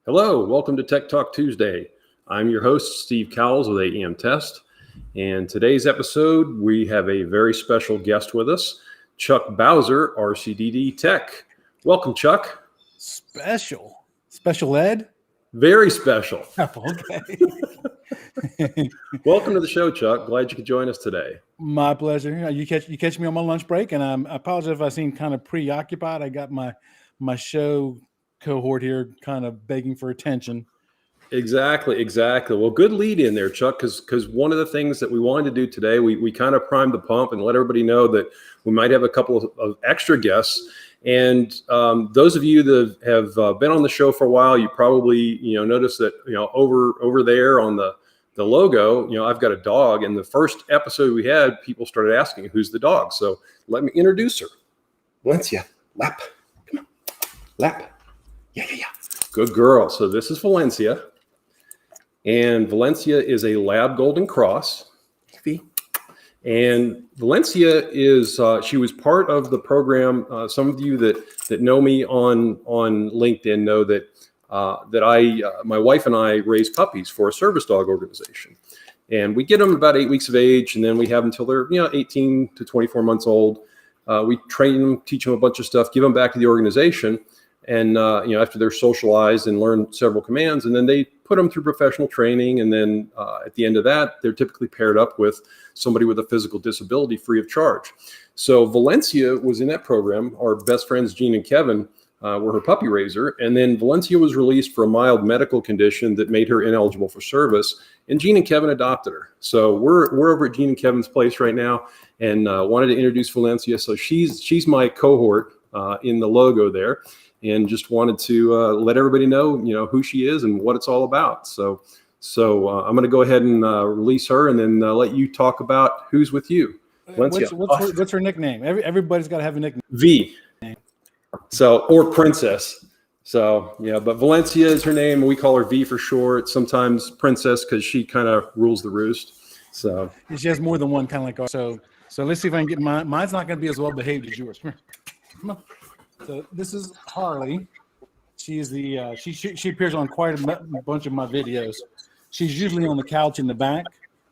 Hello, welcome to Tech Talk Tuesday. I'm your host, Steve Cowles with AEM Test. And today's episode, we have a very special guest with us, Chuck Bowser, RCDD Tech. Welcome, Chuck. Special ed? Very special. Okay. Welcome to the show, Chuck. Glad you could join us today. My pleasure. You catch me on my lunch break, and I apologize if I seem kind of preoccupied. I got my show cohort here kind of begging for attention. Exactly. Well, good lead in there, Chuck, because one of the things that we wanted to do today, we kind of primed the pump and let everybody know that we might have a couple of extra guests. And those of you that have been on the show for a while, you probably noticed that over there on the logo, I've got a dog. And the first episode we had, people started asking, "Who's the dog?" So let me introduce her. Valencia, lap, come on, lap. Yeah. Good girl. So this is Valencia. And Valencia is a lab golden cross. And Valencia is, she was part of the program. Some of you that know me on LinkedIn know that my wife and I raise puppies for a service dog organization. And we get them about 8 weeks of age, and then we have them until they're 18 to 24 months old. We train them, teach them a bunch of stuff, give them back to the organization. And, after they're socialized and learn several commands, and then they put them through professional training. And then at the end of that, they're typically paired up with somebody with a physical disability free of charge. So Valencia was in that program. Our best friends, Gene and Kevin, were her puppy raiser. And then Valencia was released for a mild medical condition that made her ineligible for service. And Gene and Kevin adopted her. So we're over at Gene and Kevin's place right now, and wanted to introduce Valencia. So she's my cohort in the logo there. And just wanted to let everybody know, who she is and what it's all about. So I'm going to go ahead and release her, and then let you talk about who's with you. What's her nickname? Everybody's got to have a nickname. V. So, or Princess. So but Valencia is her name, and we call her V for short. Sometimes Princess because she kind of rules the roost. So she has more than one, kind of like ours. So let's see if I can get mine. Mine's not going to be as well behaved as yours. Come on. So this is Harley. She's the she appears on quite a bunch of my videos. She's usually on the couch in the back.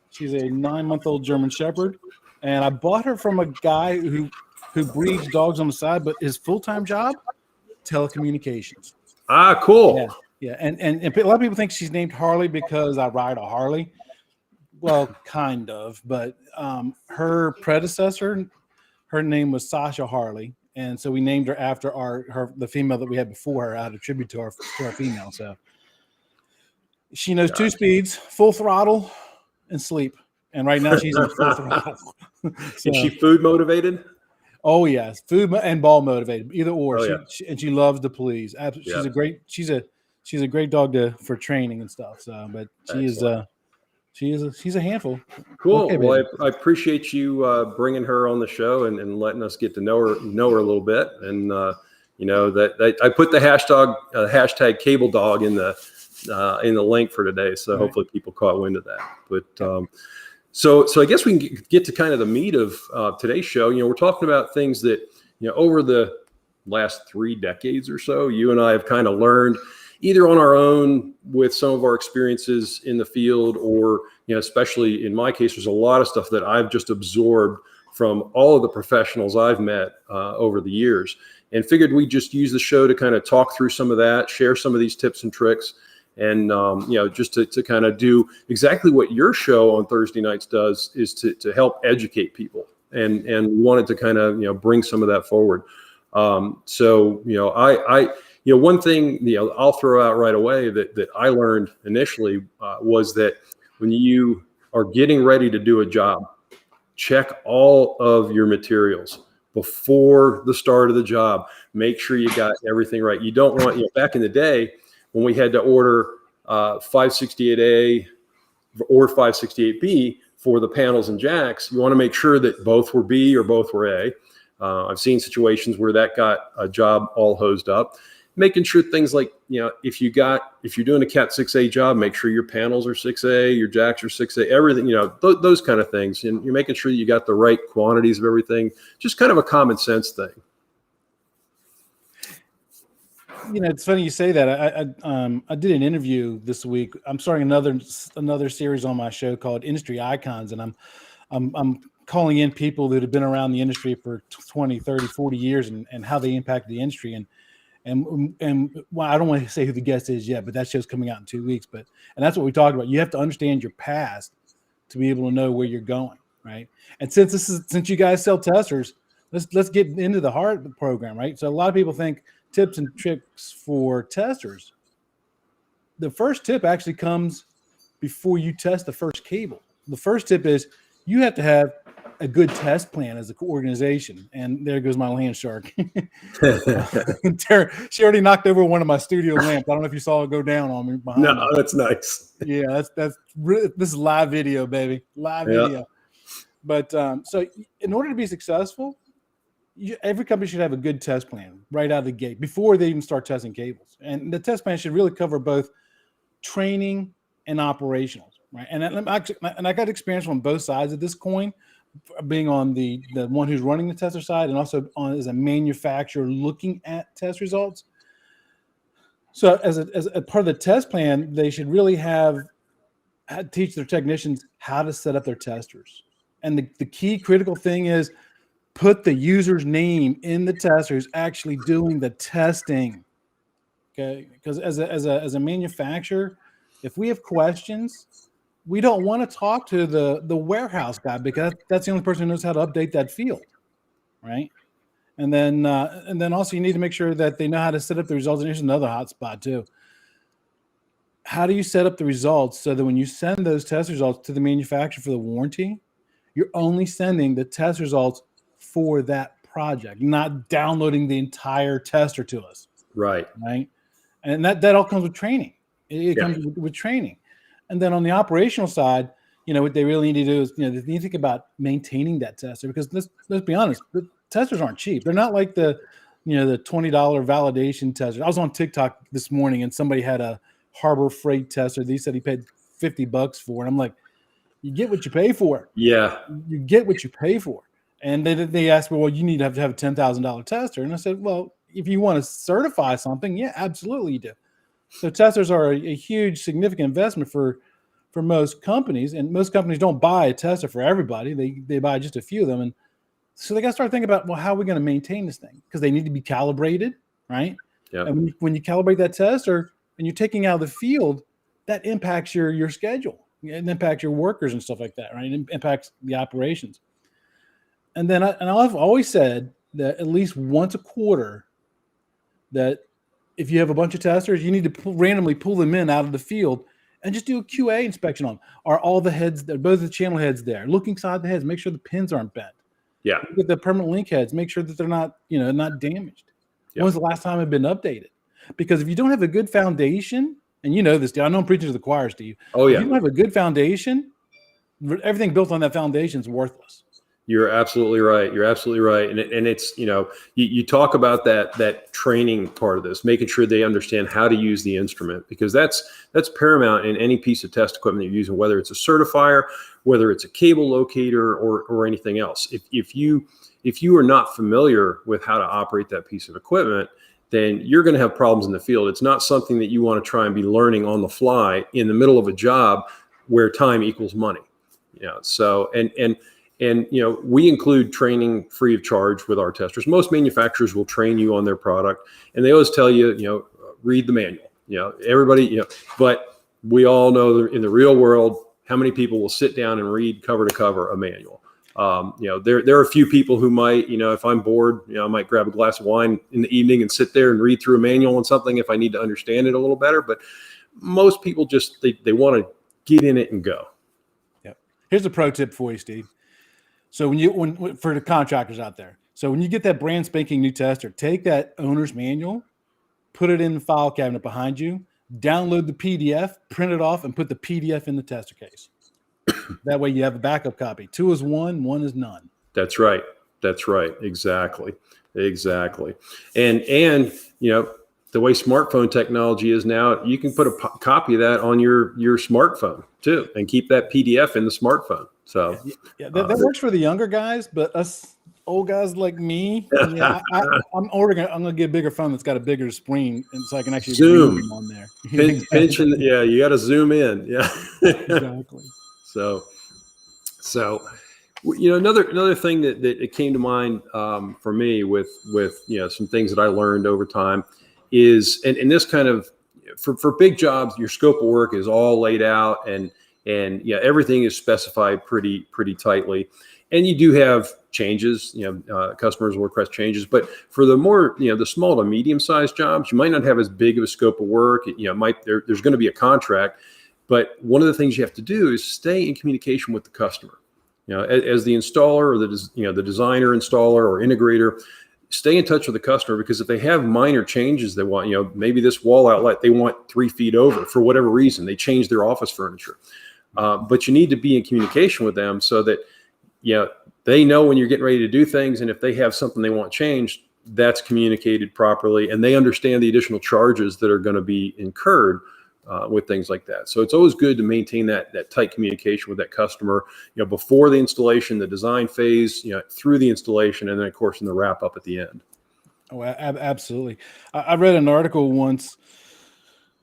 She's a 9-month-old German Shepherd, and I bought her from a guy who breeds dogs on the side, but his full-time job, telecommunications. Ah, cool. Yeah. And a lot of people think she's named Harley because I ride a Harley. Well, kind of, but her predecessor, her name was Sasha Harley. And so we named her after the female that we had before her, out of tribute to our female. So she knows 2 speeds, full throttle, and sleep. And right now she's in full throttle. So, is she food motivated? Oh yes, food and ball motivated, either or. Oh, she loves to please. She's a great dog for training and stuff. So, but she's a handful. Cool. Okay, well, I appreciate you bringing her on the show and letting us get to know her a little bit. And that I put the hashtag cable dog in the link for today, so hopefully people caught wind of that. But so I guess we can get to kind of the meat of today's show. We're talking about things that over the last 3 decades or so, you and I have kind of learned, either on our own with some of our experiences in the field, or, especially in my case, there's a lot of stuff that I've just absorbed from all of the professionals I've met over the years, and figured we'd just use the show to kind of talk through some of that, share some of these tips and tricks, and, just to kind of do exactly what your show on Thursday nights does, is to help educate people, and wanted to kind of, bring some of that forward. One thing, I'll throw out right away that I learned initially was that when you are getting ready to do a job, check all of your materials before the start of the job. Make sure you got everything right. You don't want, back in the day when we had to order 568A or 568B for the panels and jacks, you want to make sure that both were B or both were A. I've seen situations where that got a job all hosed up. Making sure things like, if you're doing a Cat 6A job, make sure your panels are 6A, your jacks are 6A, everything, those kind of things. And you're making sure you got the right quantities of everything. Just kind of a common sense thing. It's funny you say that. I did an interview this week. I'm starting another series on my show called Industry Icons, and I'm calling in people that have been around the industry for 20, 30, 40 years and how they impact the industry. And well, I don't want to say who the guest is yet, but that show's coming out in 2 weeks. And that's what we talked about. You have to understand your past to be able to know where you're going, right? And since you guys sell testers, let's get into the heart of the program, right? So a lot of people think tips and tricks for testers. The first tip actually comes before you test the first cable. The first tip is you have to have a good test plan as an organization. And there goes my land shark. She already knocked over one of my studio lamps. I don't know if you saw it go down on me behind me. That's nice. Yeah, that's really, this is live video, baby. Live video. But so in order to be successful, every company should have a good test plan right out of the gate before they even start testing cables. And the test plan should really cover both training and operationals, right? And I got experience on both sides of this coin, being on the one who's running the tester side and also on as a manufacturer looking at test results. So as a part of the test plan, they should really teach their technicians how to set up their testers. And the key critical thing is put the user's name in the tester who's actually doing the testing. Okay, because as a manufacturer, if we have questions, we don't want to talk to the warehouse guy because that's the only person who knows how to update that field, right? And then also you need to make sure that they know how to set up the results. And here's another hot spot too. How do you set up the results so that when you send those test results to the manufacturer for the warranty, you're only sending the test results for that project, not downloading the entire tester to us. Right. And that all comes with training. It comes with training. And then on the operational side, what they really need to do is, they need to think about maintaining that tester because let's be honest, the testers aren't cheap. They're not like the $20 validation tester. I was on TikTok this morning and somebody had a Harbor Freight tester. They said he paid $50 for it. I'm like, you get what you pay for. Yeah. You get what you pay for. And they asked me, well, you need to have a $10,000 tester. And I said, well, if you want to certify something, yeah, absolutely you do. So testers are a huge, significant investment for most companies, and most companies don't buy a tester for everybody. They buy just a few of them, and so they got to start thinking about, well, how are we going to maintain this thing? Because they need to be calibrated, right? Yeah. And when you calibrate that tester and you're taking out of the field, that impacts your schedule. It impacts your workers and stuff like that, right? It impacts the operations. And then I've always said that at least once a quarter, that if you have a bunch of testers, you need to randomly pull them in out of the field and just do a QA inspection on them. Are all the heads there, both the channel heads there? Look inside the heads, make sure the pins aren't bent. Yeah. Look at the permanent link heads, make sure that they're not, not damaged. Yeah. When's the last time it's been updated? Because if you don't have a good foundation, and you know this, Steve, I know I'm preaching to the choir, Steve. Oh, yeah. If you don't have a good foundation, everything built on that foundation is worthless. You're absolutely right. You're absolutely right. And it's, you talk about that training part of this, making sure they understand how to use the instrument, because that's paramount in any piece of test equipment you're using, whether it's a certifier, whether it's a cable locator or anything else. If you are not familiar with how to operate that piece of equipment, then you're going to have problems in the field. It's not something that you want to try and be learning on the fly in the middle of a job where time equals money. So, and we include training free of charge with our testers. Most manufacturers will train you on their product, and they always tell you, read the manual. Everybody, but we all know that in the real world, how many people will sit down and read cover to cover a manual? There are a few people who might, if I'm bored, I might grab a glass of wine in the evening and sit there and read through a manual on something if I need to understand it a little better. But most people just they want to get in it and go. Yep. Here's a pro tip for you, Steve. So when for the contractors out there, so when you get that brand spanking new tester, take that owner's manual, put it in the file cabinet behind you, download the PDF, print it off, and put the PDF in the tester case. That way you have a backup copy. 2 is 1, 1 is none. That's right. Exactly. And the way smartphone technology is now, you can put a copy of that on your smartphone too, and keep that PDF in the smartphone. So that works for the younger guys, but us old guys like me, yeah, I'm gonna get a bigger phone that's got a bigger screen, and so I can actually read them on there. Pinch and yeah, you got to zoom in. Yeah. Exactly. So another thing that it came to mind for me with some things that I learned over time is, and this kind of for big jobs, your scope of work is all laid out, and yeah, everything is specified pretty tightly, and you do have changes. Customers will request changes, but for the more the small to medium sized jobs, you might not have as big of a scope of work. There's going to be a contract, but one of the things you have to do is stay in communication with the customer. As the installer or the designer, installer, or integrator, stay in touch with the customer, because if they have minor changes they want, maybe this wall outlet they want 3 feet over for whatever reason, they change their office furniture. But you need to be in communication with them so that they know when you're getting ready to do things, and if they have something they want changed, that's communicated properly, and they understand the additional charges that are going to be incurred with things like that. So it's always good to maintain that tight communication with that customer, before the installation, the design phase, through the installation, and then of course in the wrap up at the end. Oh, absolutely. I read an article once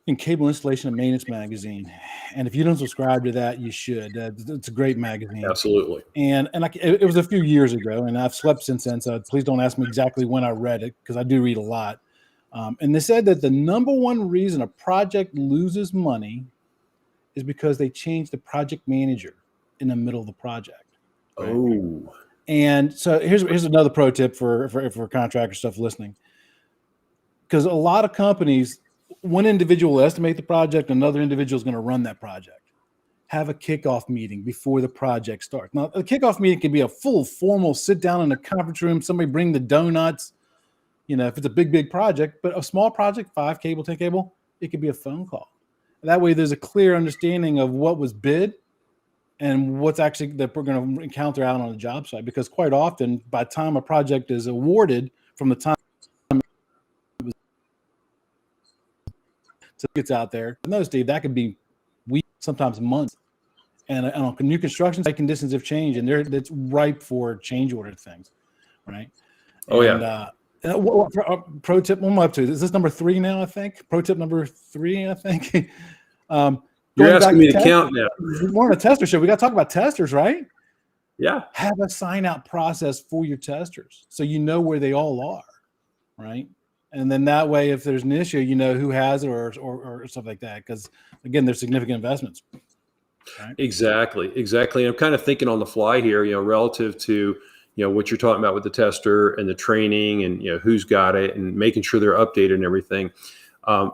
in Cable Installation and Maintenance magazine, and if you don't subscribe to that, you should. It's a great magazine. Absolutely. And it was a few years ago, and I've slept since then. So please don't ask me exactly when I read it, because I do read a lot. And they said that the number one reason a project loses money is because they change the project manager in the middle of the project. Right? Oh. And so here's another pro tip for contractor stuff listening. Because a lot of companies, one individual will estimate the project, another individual is going to run that project. Have a kickoff meeting before the project starts. Now, a kickoff meeting can be a full formal sit down in a conference room. Somebody bring the donuts. If it's a big project, but a small project, 5 cable, 10 cable, it could be a phone call. That way there's a clear understanding of what was bid and what's actually that we're going to encounter out on the job site. Because quite often, by the time a project is awarded, from the time it gets out there, no, Steve, that could be weeks, sometimes months. And on new construction site, conditions have changed, and that's ripe for change order things, right? Oh, yeah. Pro tip, what am I up to? Is this number 3 now, I think? Pro tip number 3, I think. You're asking me to count now. We're on a tester show. We got to talk about testers, right? Yeah. Have a sign-out process for your testers so you know where they all are, right? And then that way, if there's an issue, you know who has it or stuff like that. Because, again, there's significant investments. Right? Exactly. I'm kind of thinking on the fly here, relative to what you're talking about with the tester and the training and who's got it and making sure they're updated and everything.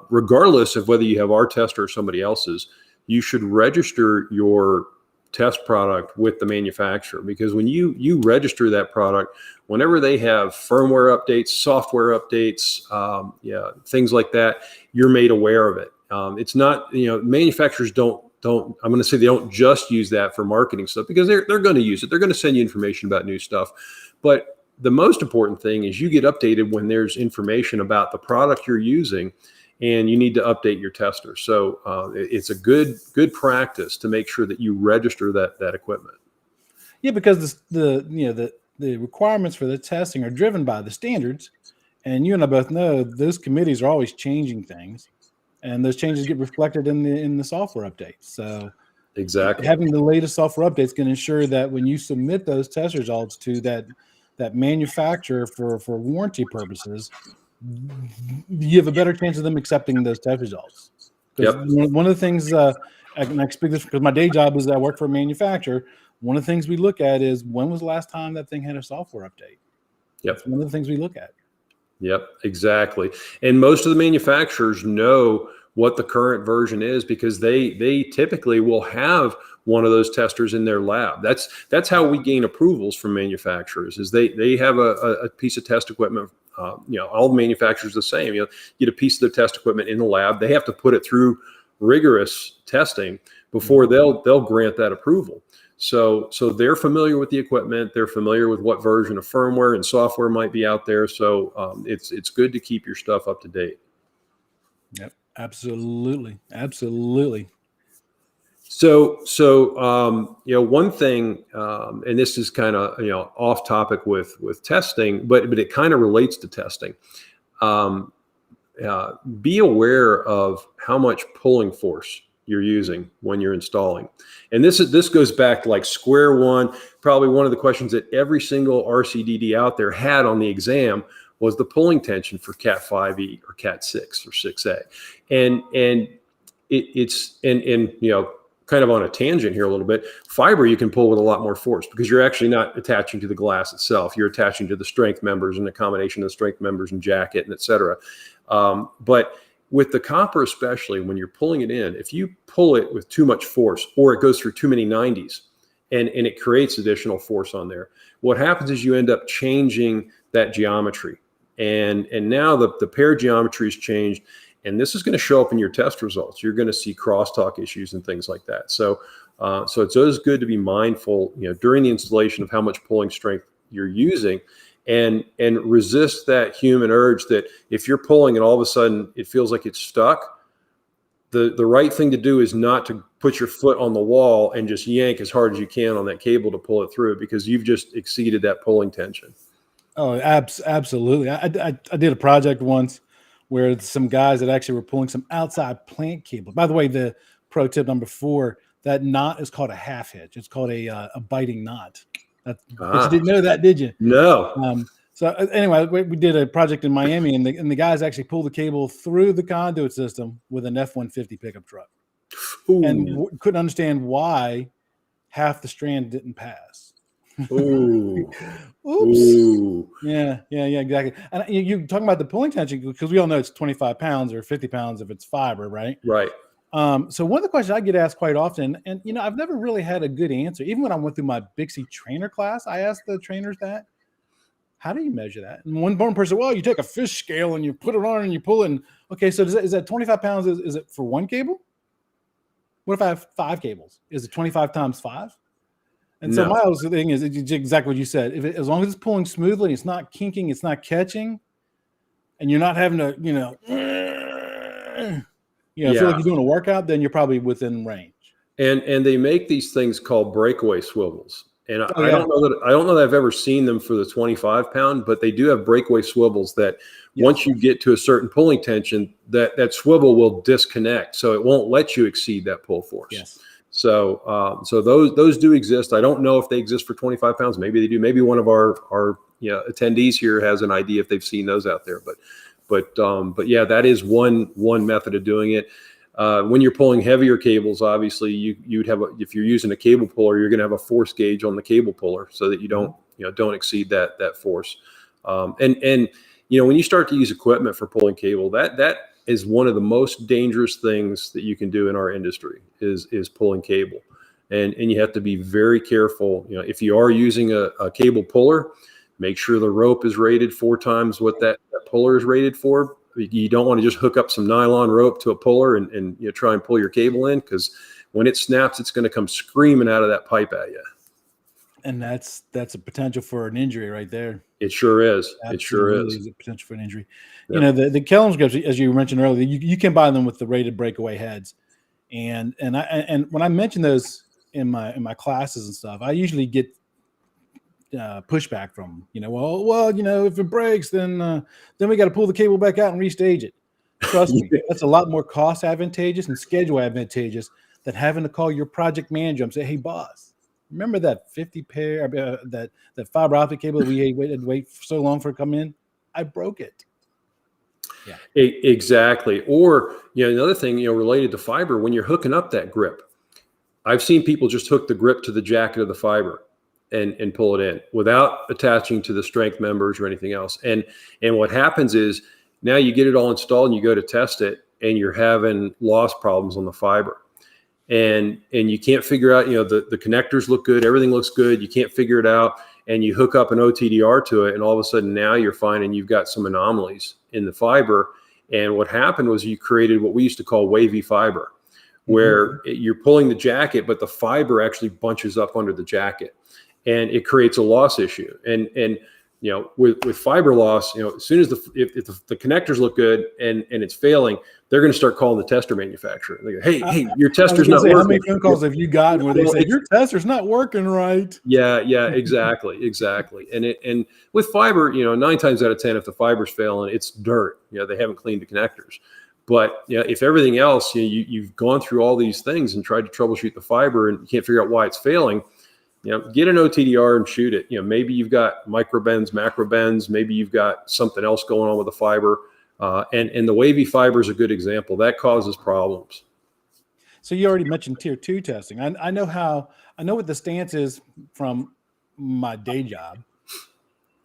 Regardless of whether you have our tester or somebody else's, you should register your test product with the manufacturer, because when you register that product, whenever they have firmware updates, software updates, things like that, you're made aware of it. It's not, manufacturers don't, I'm going to say they don't just use that for marketing stuff, because they're going to use it. They're going to send you information about new stuff. But the most important thing is you get updated when there's information about the product you're using, and you need to update your tester. So it's a good practice to make sure that you register that equipment. Yeah, because the requirements for the testing are driven by the standards, and you and I both know those committees are always changing things. And those changes get reflected in the software updates. So exactly, having the latest software updates can ensure that when you submit those test results to that manufacturer for warranty purposes, you have a better chance of them accepting those test results. Yep. One of the things, I speak this because my day job is I work for a manufacturer. One of the things we look at is, when was the last time that thing had a software update? Yep. That's one of the things we look at. Yep, exactly. And most of the manufacturers know what the current version is, because they typically will have one of those testers in their lab. That's how we gain approvals from manufacturers, is they have a piece of test equipment. All the manufacturers are the same. Get a piece of their test equipment in the lab. They have to put it through rigorous testing before they'll grant that approval. So they're familiar with the equipment. They're familiar with what version of firmware and software might be out there. So it's good to keep your stuff up to date. Yep, absolutely. One thing, and this is kind of, off topic with testing, but it kind of relates to testing. Be aware of how much pulling force you're using when you're installing. And this goes back to like square one. Probably one of the questions that every single RCDD out there had on the exam was the pulling tension for Cat 5e or Cat 6 or 6a. And it's kind of on a tangent here a little bit. Fiber you can pull with a lot more force because you're actually not attaching to the glass itself. You're attaching to the strength members and the combination of the strength members and jacket and et cetera. But with the copper, especially when you're pulling it in, if you pull it with too much force or it goes through too many 90s and it creates additional force on there, what happens is you end up changing that geometry. And now the pair geometry is changed. And this is going to show up in your test results. You're going to see crosstalk issues and things like that. So it's always good to be mindful, during the installation of how much pulling strength you're using, and resist that human urge that if you're pulling and all of a sudden it feels like it's stuck. The right thing to do is not to put your foot on the wall and just yank as hard as you can on that cable to pull it through, because you've just exceeded that pulling tension. Oh, absolutely. I did a project once where some guys that actually were pulling some outside plant cable. By the way, the pro tip number 4, that knot is called a half hitch. It's called a biting knot. But you didn't know that, did you? No. So anyway, we did a project in Miami, and the guys actually pulled the cable through the conduit system with an F-150 pickup truck. Ooh. And couldn't understand why half the strand didn't pass. Ooh. Oops. Ooh. Yeah, exactly. And you talking about the pulling tension, because we all know it's 25 pounds or 50 pounds if it's fiber, right? Right. So one of the questions I get asked quite often, and I've never really had a good answer. Even when I went through my Bixie trainer class, I asked the trainers that, how do you measure that? And one person, well, you take a fish scale and you put it on and you pull in. Okay, so is that 25 pounds? Is it for one cable? What if I have 5 cables? Is it 25 times 5? And so my other thing is exactly what you said. As long as it's pulling smoothly, it's not kinking, it's not catching, and you're not having to, feel like you're doing a workout, then you're probably within range. And they make these things called breakaway swivels. And I don't know that I've ever seen them for the 25 pound, but they do have breakaway swivels that once you get to a certain pulling tension, that swivel will disconnect. So it won't let you exceed that pull force. Yes. So those do exist. I don't know if they exist for 25 pounds. Maybe they do. Maybe one of our attendees here has an idea if they've seen those out there. But yeah, that is one method of doing it. When you're pulling heavier cables, obviously you'd have if you're using a cable puller, you're going to have a force gauge on the cable puller so that you don't exceed that force. And when you start to use equipment for pulling cable, that is one of the most dangerous things that you can do in our industry is pulling cable. And you have to be very careful. If you are using a cable puller, make sure the rope is rated 4 times what that puller is rated for. You don't want to just hook up some nylon rope to a puller and try and pull your cable in, because when it snaps, it's going to come screaming out of that pipe at you. And that's a potential for an injury right there. It sure is. Absolutely, it sure is. A potential for an injury. Yep. The Kellums grips, as you mentioned earlier, you can buy them with the rated breakaway heads, and when I mention those in my classes and stuff, I usually get pushback from if it breaks, then we got to pull the cable back out and restage it. Trust me, that's a lot more cost advantageous and schedule advantageous than having to call your project manager and say, hey boss, remember that 50 pair that fiber optic cable that we had to wait so long for it to come in? I broke it. Yeah, exactly. Or another thing related to fiber, when you're hooking up that grip, I've seen people just hook the grip to the jacket of the fiber and pull it in without attaching to the strength members or anything else. And what happens is now you get it all installed and you go to test it and you're having loss problems on the fiber. And you can't figure out, the connectors look good, everything looks good, you can't figure it out, and you hook up an OTDR to it, and all of a sudden now you're finding you've got some anomalies in the fiber. And what happened was you created what we used to call wavy fiber, where you're pulling the jacket, but the fiber actually bunches up under the jacket. And it creates a loss issue. And with fiber loss, as soon as if the connectors look good and it's failing, they're going to start calling the tester manufacturer. They go, hey, your tester's not working. How many phone calls have you gotten where they say your tester's not working right? Yeah, exactly. And with fiber, 9 times out of 10, if the fiber's failing, it's dirt. They haven't cleaned the connectors. But if everything else, you've gone through all these things and tried to troubleshoot the fiber and you can't figure out why it's failing, get an OTDR and shoot it. Maybe you've got micro bends, macro bends. Maybe you've got something else going on with the fiber. And the wavy fiber is a good example. That causes problems. So you already mentioned tier 2 testing. I know what the stance is from my day job.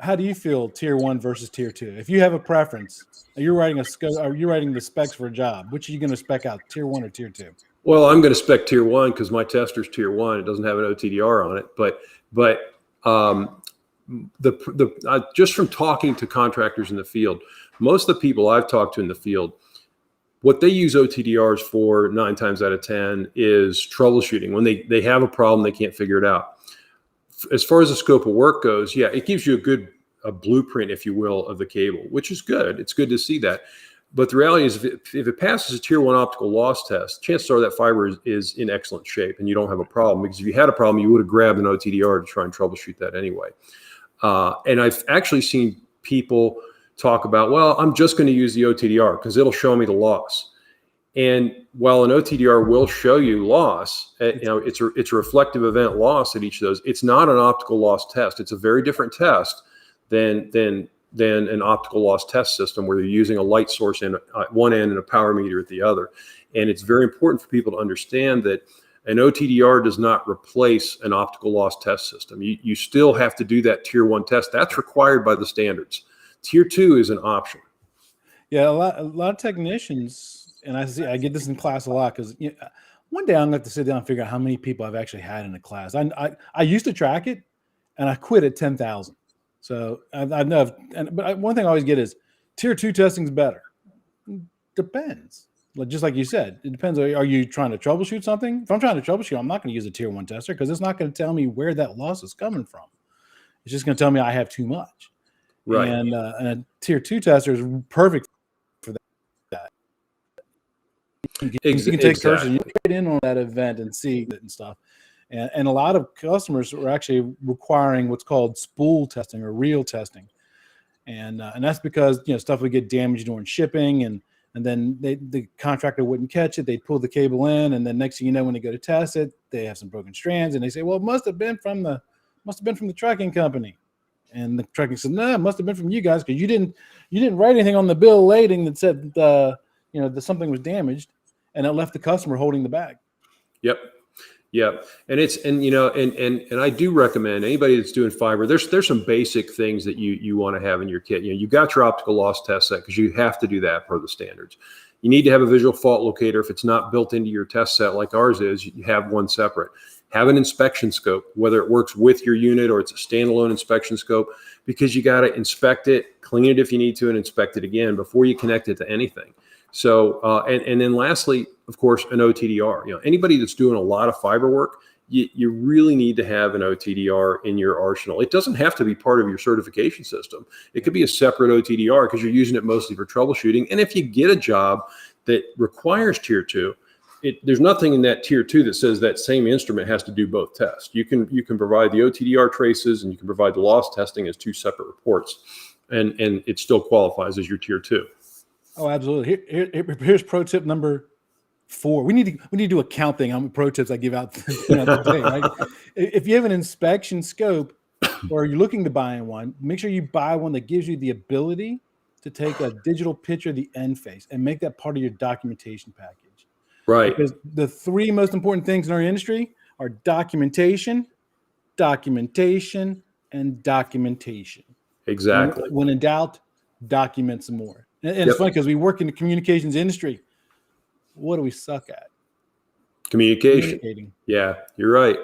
How do you feel tier 1 versus tier 2? If you have a preference, you're writing the specs for a job, which are you going to spec out, tier 1 or tier 2? Well, I'm going to spec tier 1 because my tester's tier 1. It doesn't have an OTDR on it. But just from talking to contractors in the field, most of the people I've talked to in the field, what they use OTDRs for 9 times out of 10 is troubleshooting. When they have a problem, they can't figure it out. As far as the scope of work goes, it gives you a blueprint, if you will, of the cable, which is good. It's good to see that. But the reality is, if it passes a tier 1 optical loss test, chances are that fiber is in excellent shape and you don't have a problem. Because if you had a problem, you would have grabbed an OTDR to try and troubleshoot that anyway. And I've actually seen people talk about, well, I'm just going to use the OTDR because it'll show me the loss. And while an OTDR will show you loss, it's a reflective event loss at each of those. It's not an optical loss test. It's a very different test than an optical loss test system where you're using a light source at one end and a power meter at the other. And it's very important for people to understand that an OTDR does not replace an optical loss test system. You still have to do that tier 1 test. That's required by the standards. Tier 2 is an option. Yeah, a lot of technicians. And I get this in class a lot because one day I'm going to have to sit down and figure out how many people I've actually had in a class. I used to track it, and I quit at 10,000. So I know. But one thing I always get is tier 2 testing is better. Depends. Just like you said, it depends. Are you trying to troubleshoot something? If I'm trying to troubleshoot, I'm not going to use a tier 1 tester because it's not going to tell me where that loss is coming from. It's just going to tell me I have too much. Right. And a tier 2 tester is perfect for that. You can take cursor and you get in on that event and see it and stuff. And a lot of customers are actually requiring what's called spool testing or reel testing. And that's because, stuff would get damaged during shipping and then the contractor wouldn't catch it. They'd pull the cable in. And then next thing you know, when they go to test it, they have some broken strands and they say, well, it must have been from the trucking company. And the trucking said, no, it must have been from you guys because you didn't write anything on the bill of lading that said that something was damaged. And it left the customer holding the bag. Yep. And I do recommend anybody that's doing fiber, there's some basic things that you want to have in your kit. You got your optical loss test set because you have to do that per the standards. You need to have a visual fault locator. If it's not built into your test set like ours is, you have one separate. Have an inspection scope, whether it works with your unit or it's a standalone inspection scope, because you got to inspect it, clean it if you need to, and inspect it again before you connect it to anything. So, and then lastly, of course, an OTDR. Anybody that's doing a lot of fiber work, you really need to have an OTDR in your arsenal. It doesn't have to be part of your certification system. It could be a separate OTDR because you're using it mostly for troubleshooting. And if you get a job that requires tier 2, there's nothing in that tier 2 that says that same instrument has to do both tests. You can provide the OTDR traces and you can provide the loss testing as 2 separate reports, and it still qualifies as your tier 2. Oh, absolutely. Here's pro tip number 4. We need to do a count thing on pro tips I give out today, right? If you have an inspection scope or you're looking to buy one, make sure you buy one that gives you the ability to take a digital picture of the end face and make that part of your documentation package. Right. Because the 3 most important things in our industry are documentation, and documentation. Exactly. When in doubt, document some more. And it's funny because we work in the communications industry. What do we suck at? Communication. Yeah, you're right.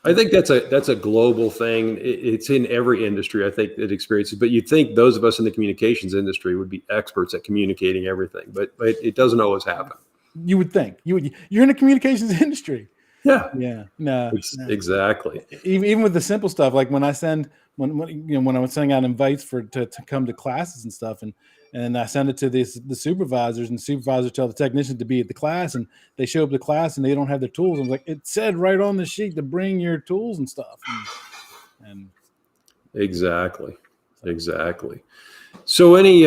I think that's a global thing. It's in every industry, I think, that experiences. But you'd think those of us in the communications industry would be experts at communicating everything, but it doesn't always happen. You would think you're in the communications industry. Yeah, Yeah, no, exactly. even with the simple stuff, like when I send when I was sending out invites to come to classes and stuff, and I send it to the supervisors, and the supervisors tell the technicians to be at the class, and they show up to class and they don't have their tools. I'm like, it said right on the sheet to bring your tools and stuff, and Exactly. So any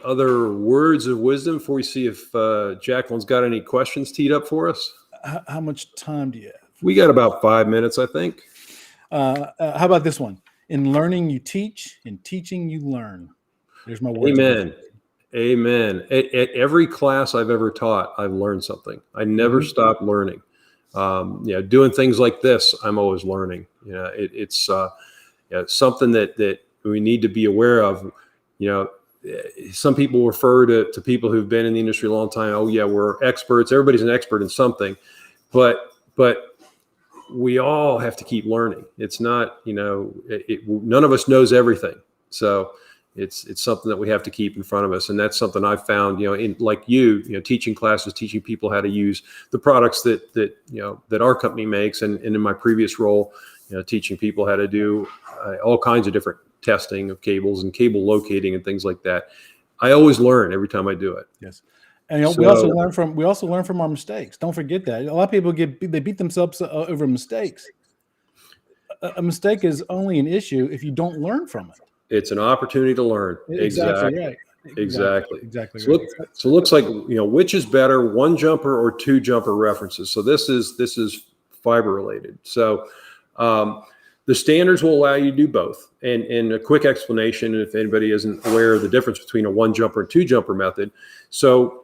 other words of wisdom before we see if Jacqueline's got any questions teed up for us? how much time do you have? We got about 5 minutes, I think. How about this one? In learning, you teach. In teaching, you learn. There's my words. Amen. At every class I've ever taught, I've learned something. I never stop learning. Doing things like this, I'm always learning. It's something that we need to be aware of. Some people refer to people who've been in the industry a long time. Oh yeah, we're experts. Everybody's an expert in something, but we all have to keep learning. It's not, none of us knows everything. So it's something that we have to keep in front of us. And that's something I've found, in like teaching classes, teaching people how to use the products that our company makes. And in my previous role, teaching people how to do all kinds of different testing of cables and cable locating and things like that. I always learn every time I do it. Yes. And we also learn from our mistakes. Don't forget that. A lot of people they beat themselves over mistakes. A mistake is only an issue if you don't learn from it. It's an opportunity to learn. Exactly right. Exactly. So it looks like, which is better, one jumper or two jumper references. So this is fiber related. So the standards will allow you to do both. And a quick explanation, if anybody isn't aware of the difference between a one jumper and two jumper method. So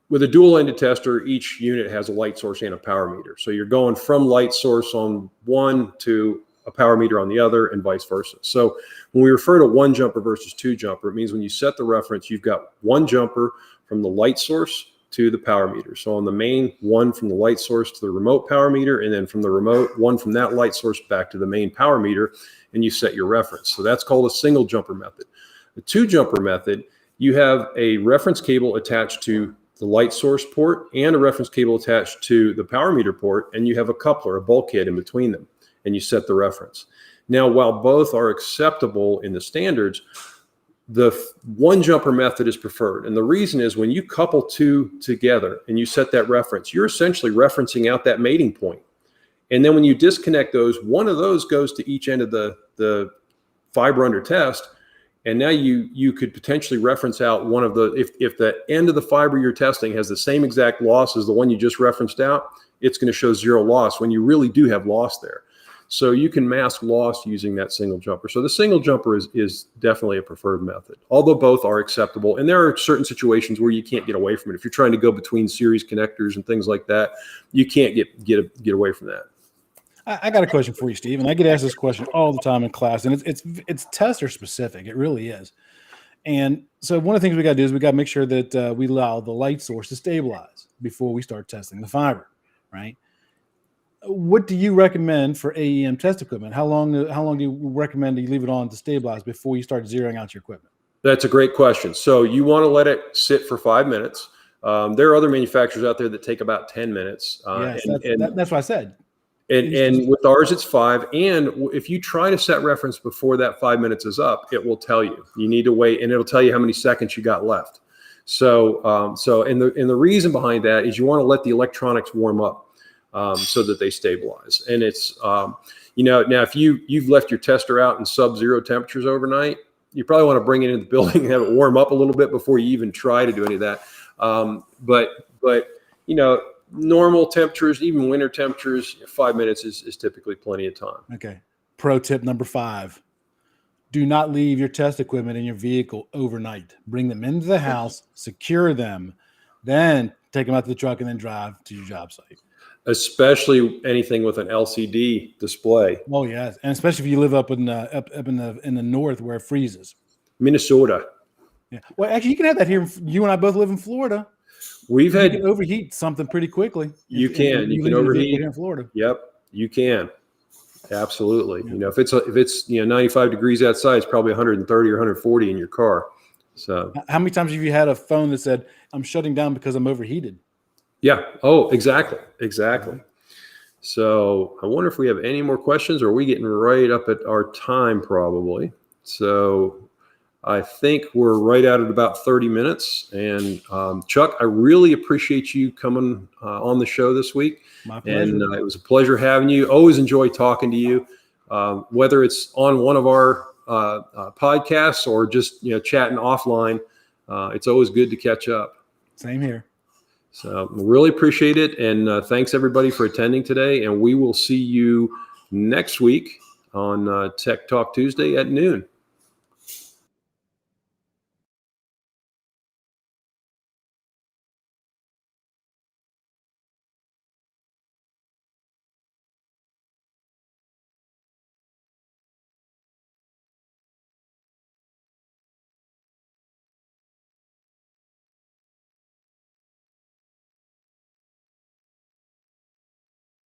with a dual ended tester, each unit has a light source and a power meter. So you're going from light source on one to a power meter on the other and vice versa. So when we refer to one jumper versus two jumper, it means when you set the reference, you've got one jumper from the light source to the power meter. So on the main, one from the light source to the remote power meter, and then from the remote, one from that light source back to the main power meter, and you set your reference. So that's called a single jumper method. The two jumper method, you have a reference cable attached to the light source port and a reference cable attached to the power meter port, and you have a coupler, a bulkhead in between them, and you set the reference. Now, while both are acceptable in the standards, the one jumper method is preferred. And the reason is when you couple two together and you set that reference, you're essentially referencing out that mating point. And then when you disconnect those, one of those goes to each end of the fiber under test. And now you could potentially reference out one of the, if the end of the fiber you're testing has the same exact loss as the one you just referenced out, it's going to show zero loss when you really do have loss there. So you can mask loss using that single jumper. So the single jumper is definitely a preferred method, although both are acceptable. And there are certain situations where you can't get away from it. If you're trying to go between series connectors and things like that, you can't get away from that. I got a question for you, Steve, and I get asked this question all the time in class, and it's tester specific. It really is. And so one of the things we got to do is we got to make sure that we allow the light source to stabilize before we start testing the fiber, right? What do you recommend for AEM test equipment? How long do you recommend you leave it on to stabilize before you start zeroing out your equipment? That's a great question. So you want to let it sit for 5 minutes. There are other manufacturers out there that take about 10 minutes. Yes, that's what I said. And with ours, it's 5. And if you try to set reference before that 5 minutes is up, it will tell you need to wait, and it'll tell you how many seconds you got left. So the reason behind that is you want to let the electronics warm up so that they stabilize. And it's now if you've left your tester out in sub-zero temperatures overnight, you probably want to bring it into the building and have it warm up a little bit before you even try to do any of that. But normal temperatures, even winter temperatures, 5 minutes is typically plenty of time. Okay. Pro tip number 5. Do not leave your test equipment in your vehicle overnight. Bring them into the house, secure them, then take them out to the truck and then drive to your job site. Especially anything with an LCD display. Oh yes, and especially if you live up in the north where it freezes. Minnesota. Yeah. Well, actually, you can have that here. You and I both live in Florida. You can overheat something pretty quickly. You can overheat here in Florida. Yep, you can. Absolutely. Yeah. If it's 95 degrees outside, it's probably 130 or 140 in your car. So how many times have you had a phone that said, "I'm shutting down because I'm overheated"? Yeah. Oh, exactly. So I wonder if we have any more questions, or are we getting right up at our time probably? So I think we're right at about 30 minutes. And Chuck, I really appreciate you coming on the show this week. My pleasure. And it was a pleasure having you. Always enjoy talking to you, whether it's on one of our podcasts or just chatting offline. It's always good to catch up. Same here. So really appreciate it. And thanks everybody for attending today. And we will see you next week on Tech Talk Tuesday at noon.